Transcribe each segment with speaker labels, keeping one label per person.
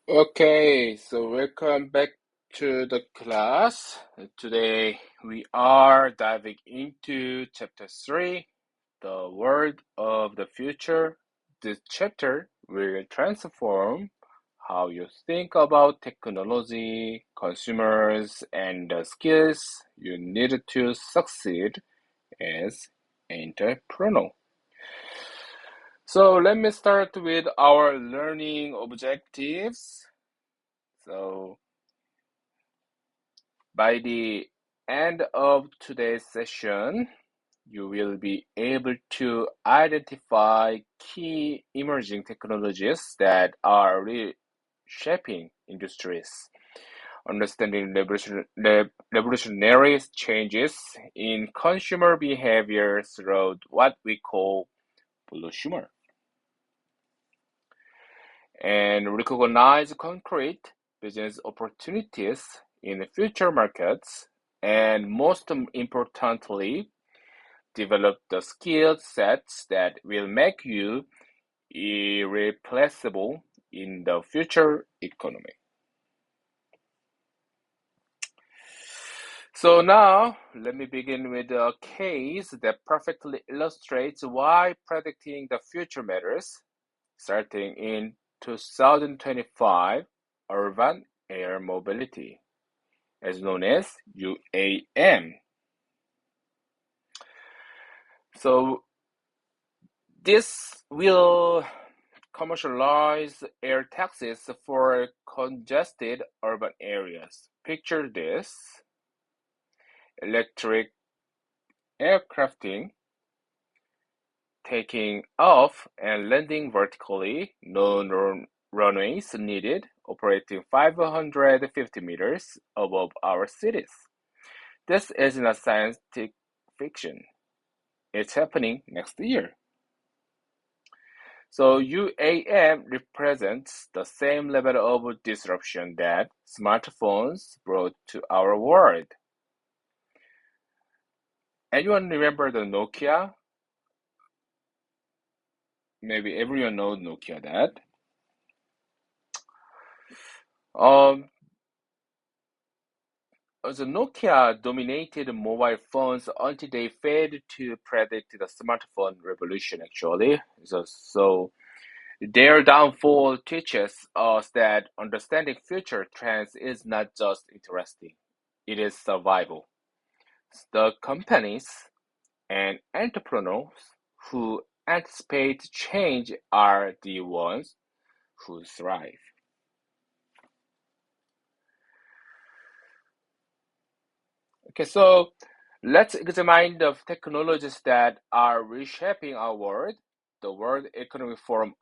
Speaker 1: Okay, so welcome back to the class. Today we are diving into chapter 3, the world of the future. This chapter will transform how you think about technology, consumers, and the skills you need to succeed as entrepreneur. So let me start with our learning objectives. So by the end of today's session, you will be able to identify key emerging technologies that are reshaping industries, understanding revolutionary changes in consumer behavior through what we call prosumer, and recognize concrete business opportunities in future markets, and most importantly, develop the skill sets that will make you irreplaceable in the future economy. So now, let me begin with a case that perfectly illustrates why predicting the future matters. Starting in 2025, urban air mobility, as known as UAM. So this will commercialize air taxis for congested urban areas. Picture this: electric aircrafting taking off and landing vertically, no runways needed, operating 550 meters above our cities. This isn't a science fiction. It's happening next year. So UAM represents the same level of disruption that smartphones brought to our world. Anyone remember the Nokia? Maybe everyone knows Nokia that. Um, the Nokia dominated mobile phones until they failed to predict the smartphone revolution actually. So their downfall teaches us that understanding future trends is not just interesting, it is survival. The companies and entrepreneurs who anticipate change are the ones who thrive. Okay, so let's examine the technologies that are reshaping our world. The World Economic Forum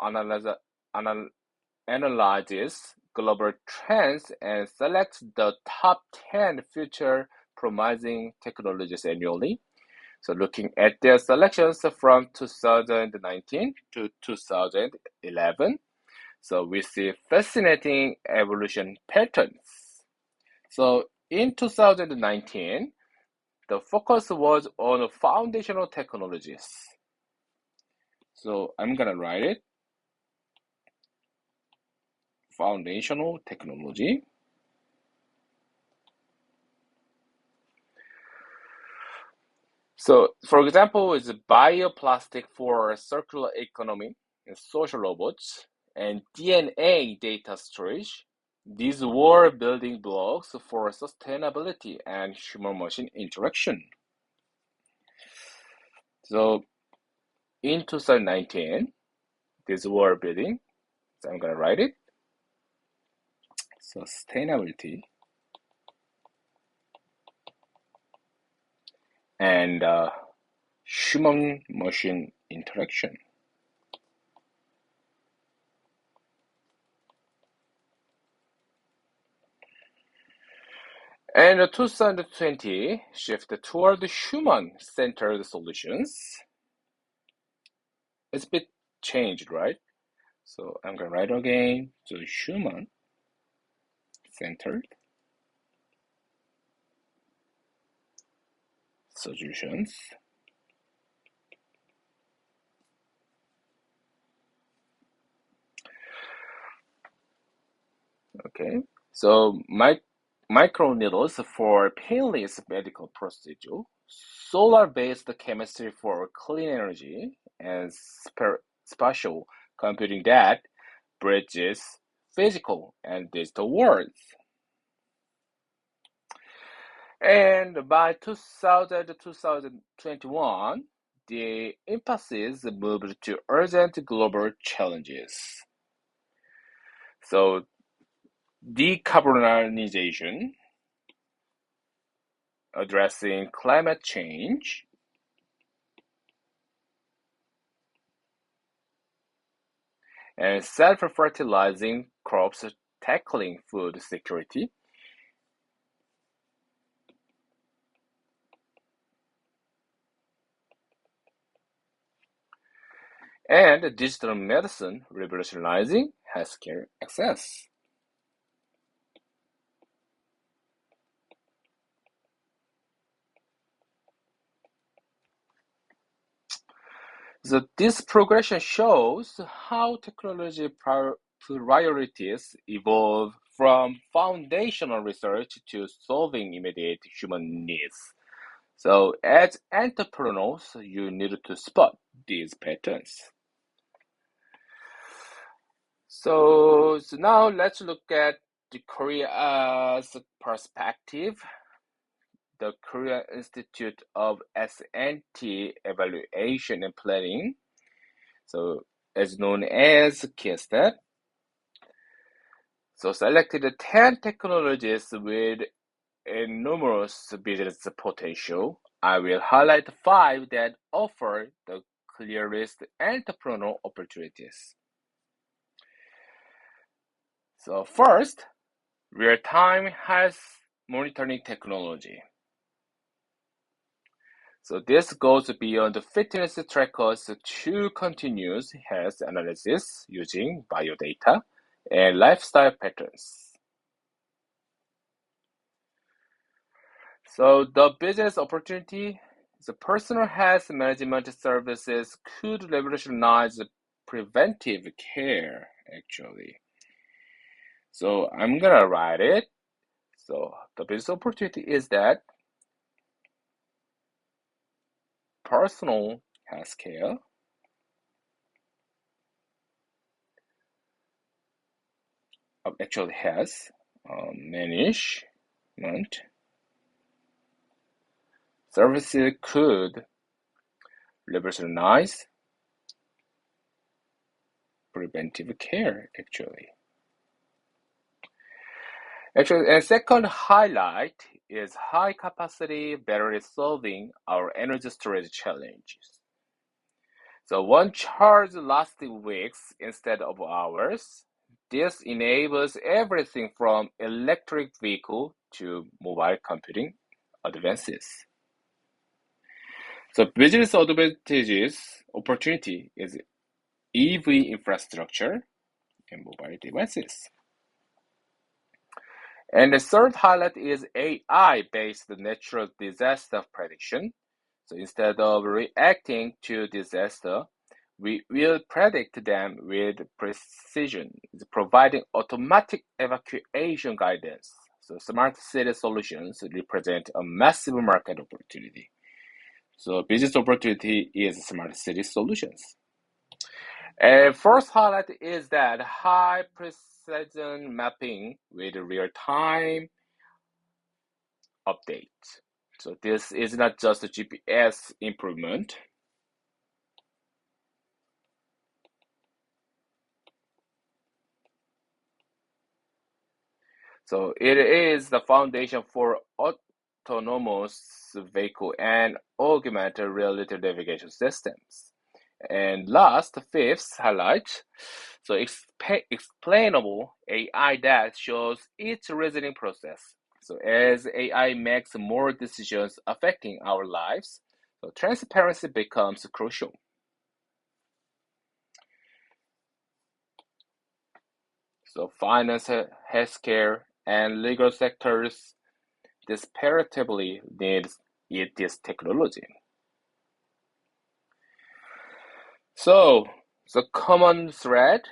Speaker 1: analyzes global trends and selects the top 10 future promising technologies annually. So looking at their selections from 2019 to 2011, so we see fascinating evolution patterns. So in 2019, the focus was on foundational technologies. So I'm gonna write it, foundational technology. So for example, is bioplastic for circular economy and social robots and DNA data storage. These were building blocks for sustainability and human-machine interaction. So in 2019, these were building, so I'm gonna write it, sustainability and human-machine interaction. And 2020 shifted toward human-centered solutions. It's a bit changed, right? So I'm gonna write again, so human-centered solutions. Okay. So microneedles for painless medical procedure, solar-based chemistry for clean energy, and spatial computing that bridges physical and digital worlds. And by 2000 to 2021, the emphasis moved to urgent global challenges. So decarbonization, addressing climate change, and self-fertilizing crops tackling food security, and digital medicine revolutionizing healthcare access. So this progression shows how technology priorities evolve from foundational research to solving immediate human needs. So as entrepreneurs, you need to spot these patterns. So now let's look at the Korea's perspective. The Korea Institute of S&T Evaluation and Planning, so as known as KISTET, so selected 10 technologies with enormous business potential. I will highlight five that offer the clearest entrepreneurial opportunities. So first, real-time health monitoring technology. So this goes beyond fitness trackers to continuous health analysis using biodata and lifestyle patterns. So the business opportunity, the personal health management services could revolutionize preventive care, actually. So I'm gonna write it. So the business opportunity is that personal health care, actually health management services could revolutionize preventive care, actually. Actually, and second highlight is high capacity battery solving our energy storage challenges. So one charge lasting weeks instead of hours. This enables everything from electric vehicle to mobile computing advances. So business advantages opportunity is EV infrastructure and mobile devices. And the third highlight is AI-based natural disaster prediction. So instead of reacting to disaster, we will predict them with precision, providing automatic evacuation guidance. So smart city solutions represent a massive market opportunity. So business opportunity is smart city solutions. And first highlight is that high precision mapping with real-time update. So this is not just a GPS improvement. So it is the foundation for autonomous vehicle and augmented reality navigation systems. And last, fifth highlight, so explainable AI that shows its reasoning process. So as AI makes more decisions affecting our lives, so transparency becomes crucial. So finance, healthcare, and legal sectors desperately need this technology. So the common thread,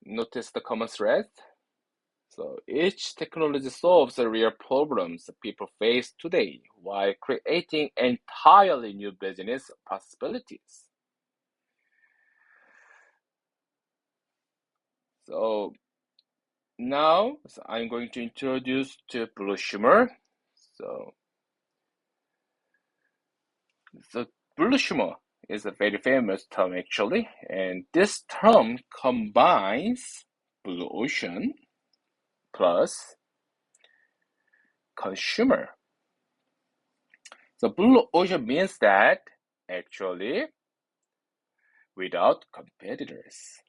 Speaker 1: notice the common thread. So each technology solves the real problems people face today while creating entirely new business possibilities. So now I'm going to introduce to Blue Shimmer. So, so Blue Shimmer is a very famous term actually, and this term combines blue ocean plus consumer. So blue ocean means that actually without competitors.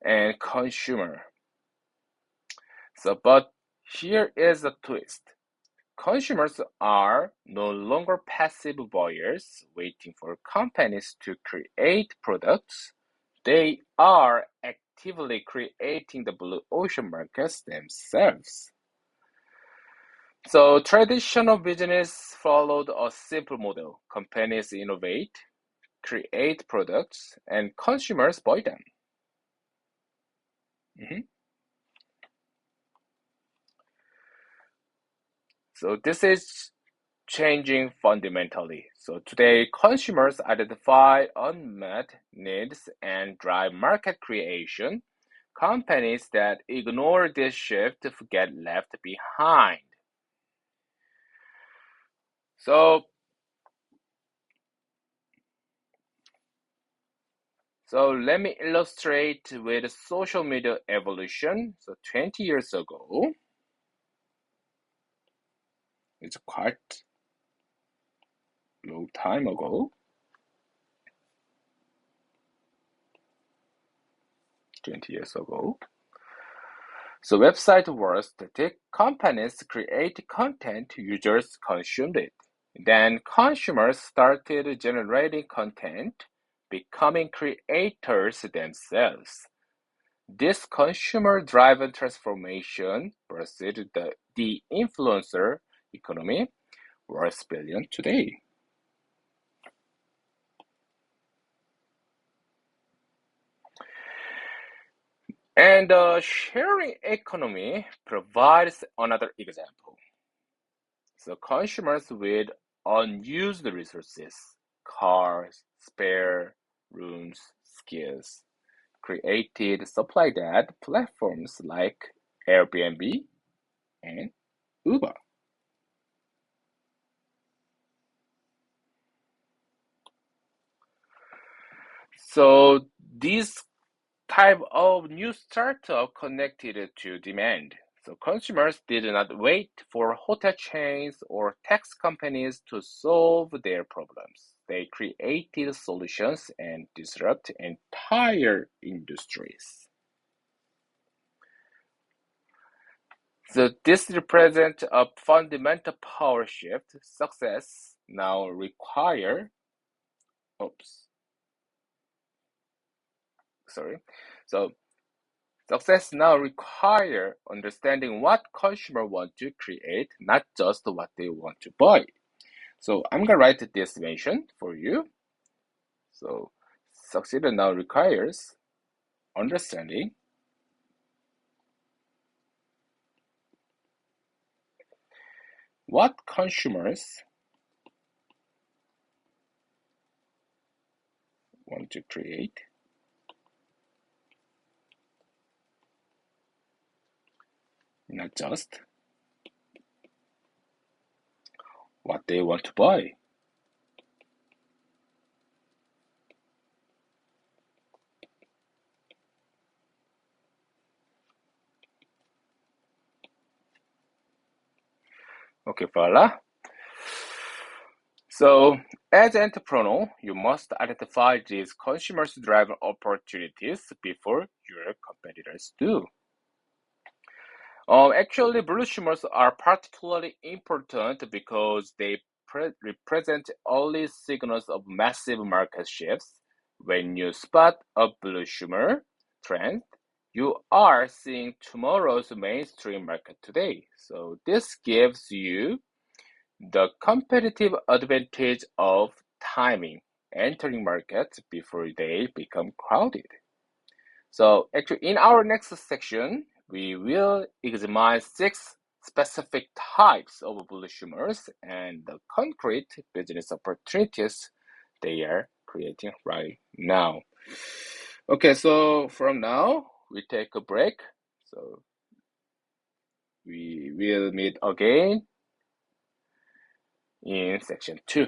Speaker 1: And consumer. So, but here is a twist. Consumers are no longer passive buyers waiting for companies to create products. They are actively creating the blue ocean markets themselves. So traditional business followed a simple model. Companies innovate, create products, and consumers buy them. Mhm. So this is changing fundamentally. So today, consumers identify unmet needs and drive market creation. Companies that ignore this shift get left behind. So, so let me illustrate with social media evolution. So 20 years ago, it's quite long time ago, 20 years ago. So website were static. Companies create content, users consumed it. Then consumers started generating content, becoming creators themselves. This consumer-driven transformation preceded the influencer economy, worth billion today. And the sharing economy provides another example. So consumers with unused resources, cars, spare rooms, skills, created supply that platforms like Airbnb and Uber. So these type of new startup connected to demand. So consumers did not wait for hotel chains or tax companies to solve their problems. They created solutions and disrupt entire industries. So this represents a fundamental power shift. Success now require, oops, sorry. So success now require understanding what consumer want to create, not just what they want to buy. So I'm gonna write this mention for you. So succeed now requires understanding what consumers want to create, not just what they want to buy. Okay, voila. So, as an entrepreneur, you must identify these consumers-driven opportunities before your competitors do. Actually, blue shimmers are particularly important because they represent early signals of massive market shifts. When you spot a blue shimmer trend, you are seeing tomorrow's mainstream market today. So this gives you the competitive advantage of timing. entering markets before they become crowded. So actually in our next section, we will examine 6 specific types of bullish rumors and the concrete business opportunities they are creating right now. Okay, so from now, we take a break. So we will meet again in section 2.